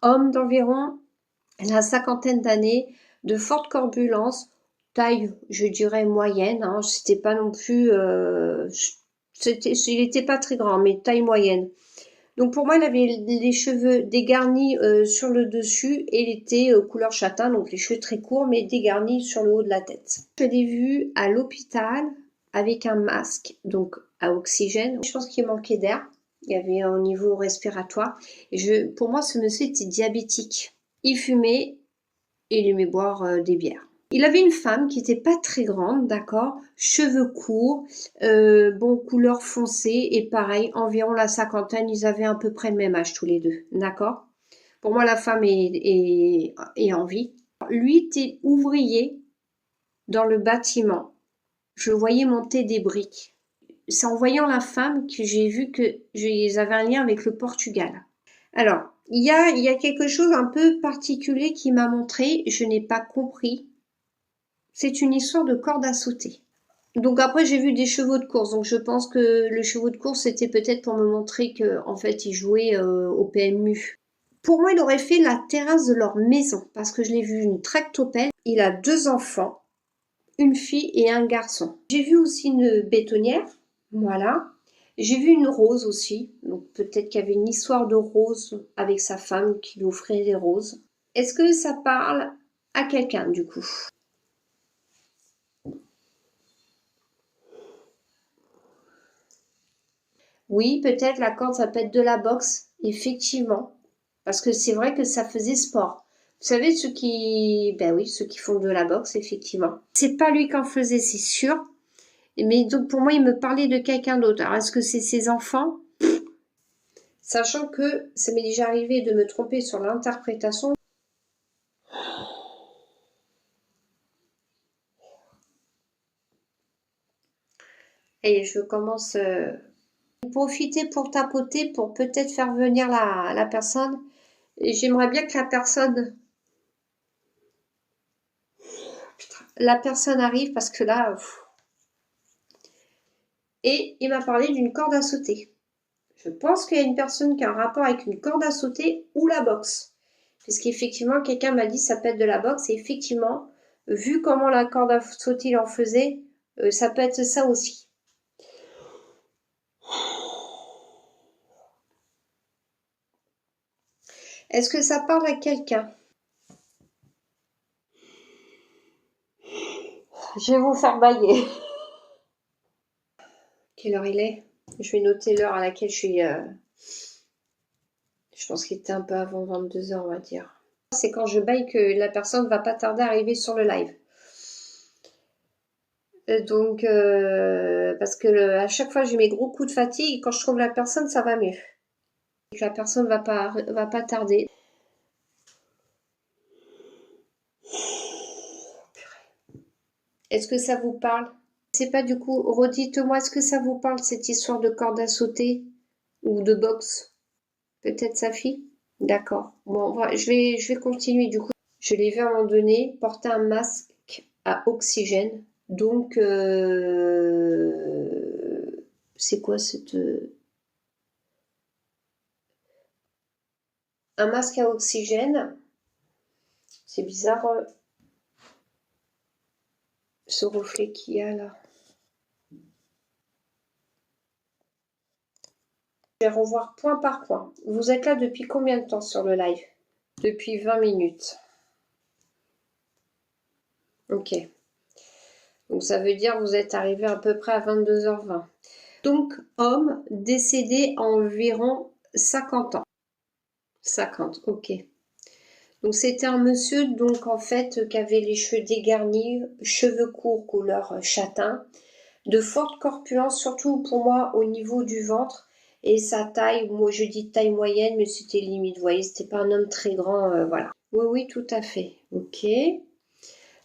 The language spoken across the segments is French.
Homme d'environ la cinquantaine d'années, de forte corpulence, taille, je dirais moyenne, hein, c'était pas non plus, il était pas très grand, mais taille moyenne. Donc pour moi, il avait les cheveux dégarnis sur le dessus et il était couleur châtain, donc les cheveux très courts mais dégarnis sur le haut de la tête. Je l'ai vu à l'hôpital avec un masque, donc à oxygène. Je pense qu'il manquait d'air, il y avait au niveau respiratoire. Et pour moi, ce monsieur était diabétique. Il fumait et il aimait boire des bières. Il avait une femme qui était pas très grande, d'accord, cheveux courts, bon, couleur foncée, et pareil, environ la cinquantaine, ils avaient à peu près le même âge tous les deux, d'accord. Pour moi, la femme est en vie. Lui était ouvrier dans le bâtiment. Je voyais monter des briques. C'est en voyant la femme que j'ai vu qu'ils avaient un lien avec le Portugal. Alors, il y a quelque chose un peu particulier qui m'a montré, je n'ai pas compris. C'est une histoire de corde à sauter. Donc après j'ai vu des chevaux de course, donc je pense que le chevaux de course c'était peut-être pour me montrer que en fait il jouait au PMU. Pour moi il aurait fait la terrasse de leur maison parce que je l'ai vu une tractopelle. Il a 2 enfants, une fille et un garçon. J'ai vu aussi une bétonnière, voilà. J'ai vu une rose aussi, donc peut-être qu'il y avait une histoire de rose avec sa femme qui lui offrait des roses. Est-ce que ça parle à quelqu'un du coup? Oui, peut-être la corde, ça peut être de la boxe, effectivement. Parce que c'est vrai que ça faisait sport. Vous savez, ben oui, ceux qui font de la boxe, effectivement. C'est pas lui qui en faisait, c'est sûr. Mais donc, pour moi, il me parlait de quelqu'un d'autre. Alors, est-ce que c'est ses enfants? Sachant que ça m'est déjà arrivé de me tromper sur l'interprétation. Et je commence profiter pour tapoter, pour peut-être faire venir la personne. Et j'aimerais bien que la personne arrive parce que là, et il m'a parlé d'une corde à sauter. Je pense qu'il y a une personne qui a un rapport avec une corde à sauter ou la boxe. Puisqu'effectivement, quelqu'un m'a dit ça peut être de la boxe et effectivement, vu comment la corde à sauter il en faisait, ça peut être ça aussi. Est-ce que ça parle à quelqu'un? Je vais vous faire bailler. Quelle heure il est? Je vais noter l'heure à laquelle je suis. Je pense qu'il était un peu avant 22 heures, on va dire. C'est quand je baille que la personne va pas tarder à arriver sur le live. Donc, parce que à chaque fois j'ai mes gros coups de fatigue, et quand je trouve la personne, ça va mieux. Et que la personne va pas tarder. Est-ce que ça vous parle? C'est pas du coup, redites-moi, est-ce que ça vous parle cette histoire de corde à sauter ou de boxe? Peut-être sa fille? D'accord. Bon, je vais continuer du coup. Je l'ai vu à un moment donné porter un masque à oxygène. Donc, c'est quoi cette... un masque à oxygène. C'est bizarre ce reflet qu'il y a là. Je vais revoir point par point. Vous êtes là depuis combien de temps sur le live? Depuis 20 minutes. Ok. Donc ça veut dire que vous êtes arrivé à peu près à 22h20. Donc, homme décédé à environ 50 ans. 50, ok. Donc c'était un monsieur donc en fait qui avait les cheveux dégarnis, cheveux courts couleur châtain, de forte corpulence, surtout pour moi au niveau du ventre, et sa taille, moi je dis taille moyenne, mais c'était limite, vous voyez, c'était pas un homme très grand, voilà. Oui, oui, tout à fait, ok.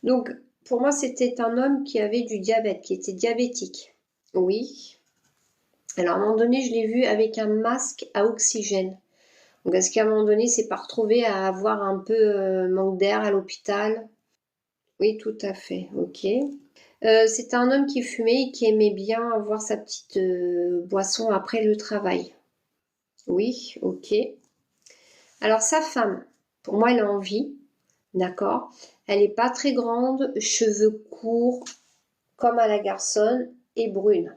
Donc pour moi c'était un homme qui avait du diabète, qui était diabétique. Oui. Alors à un moment donné, je l'ai vu avec un masque à oxygène. Donc est-ce qu'à un moment donné, c'est pas retrouvé à avoir un peu manque d'air à l'hôpital? Oui, tout à fait, ok. C'était un homme qui fumait et qui aimait bien avoir sa petite boisson après le travail. Oui, ok. Alors sa femme, pour moi elle a envie, d'accord. Elle n'est pas très grande, cheveux courts, comme à la garçonne, et brune.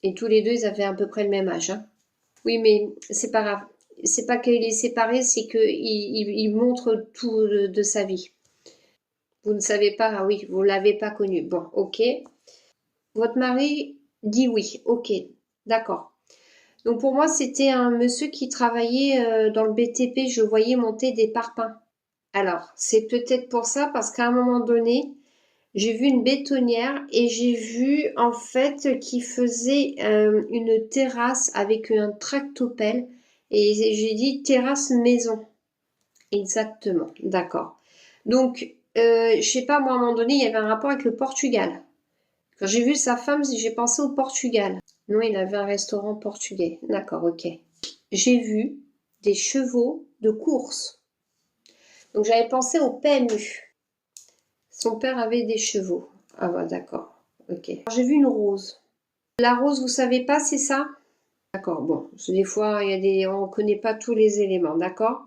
Et tous les deux, ils avaient à peu près le même âge. Hein. Oui, mais c'est pas grave. C'est pas qu'il est séparé, c'est qu'il montre tout de sa vie. Vous ne savez pas, ah oui, vous l'avez pas connu. Bon, ok. Votre mari dit oui, ok, d'accord. Donc pour moi, c'était un monsieur qui travaillait dans le BTP, je voyais monter des parpaings. Alors, c'est peut-être pour ça, parce qu'à un moment donné, j'ai vu une bétonnière et j'ai vu en fait qu'il faisait une terrasse avec un tractopelle et j'ai dit terrasse maison. Exactement, d'accord. Donc, je sais pas, moi à un moment donné, il y avait un rapport avec le Portugal. Quand j'ai vu sa femme, j'ai pensé au Portugal. Non, il avait un restaurant portugais. D'accord, ok. J'ai vu des chevaux de course. Donc j'avais pensé au PMU. Son père avait des chevaux. Ah ouais, d'accord. Ok. J'ai vu une rose. La rose, vous savez pas, c'est ça? D'accord, bon. Des fois, on connaît pas tous les éléments, d'accord?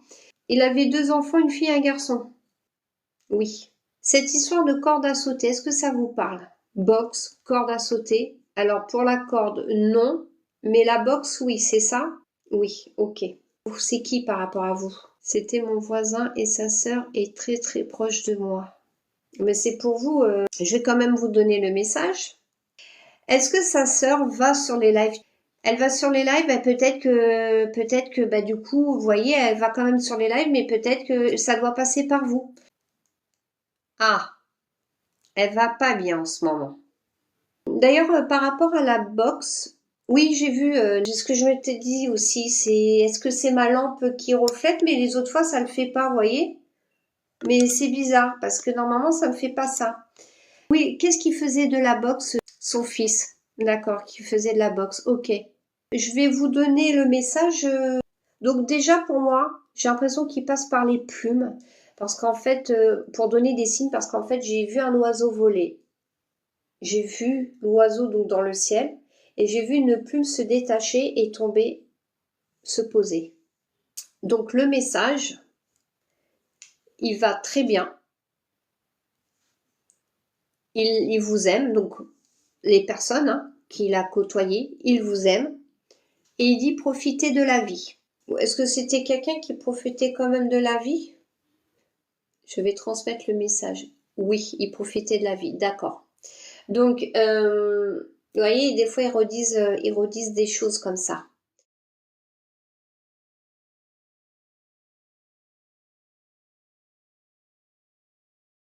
Il avait 2 enfants, une fille et un garçon. Oui. Cette histoire de corde à sauter, est-ce que ça vous parle? Boxe, corde à sauter. Alors pour la corde, non. Mais la boxe, oui, c'est ça? Oui, ok. C'est qui par rapport à vous? C'était mon voisin et sa sœur est très très proche de moi. Mais c'est pour vous, je vais quand même vous donner le message. Est-ce que sa sœur va sur les lives? Elle va sur les lives, peut-être que bah du coup, vous voyez, elle va quand même sur les lives, mais peut-être que ça doit passer par vous. Ah, elle va pas bien en ce moment. D'ailleurs, par rapport à la boxe, oui, j'ai vu, ce que je m'étais dit aussi, est-ce que c'est ma lampe qui reflète, mais les autres fois, ça le fait pas, vous voyez? Mais c'est bizarre, parce que normalement, ça me fait pas ça. Oui, qu'est-ce qu'il faisait de la boxe? Son fils. D'accord, qui faisait de la boxe. Ok. Je vais vous donner le message. Donc déjà, pour moi, j'ai l'impression qu'il passe par les plumes. Parce qu'en fait, pour donner des signes, parce qu'en fait, j'ai vu un oiseau voler. J'ai vu l'oiseau donc dans le ciel et j'ai vu une plume se détacher et tomber, se poser. Donc le message, il va très bien. Il vous aime, donc les personnes qu'il a côtoyées, il vous aime. Et il dit profiter de la vie. Est-ce que c'était quelqu'un qui profitait quand même de la vie? Je vais transmettre le message. Oui, il profitait de la vie, d'accord. Donc, vous voyez, des fois ils redisent des choses comme ça.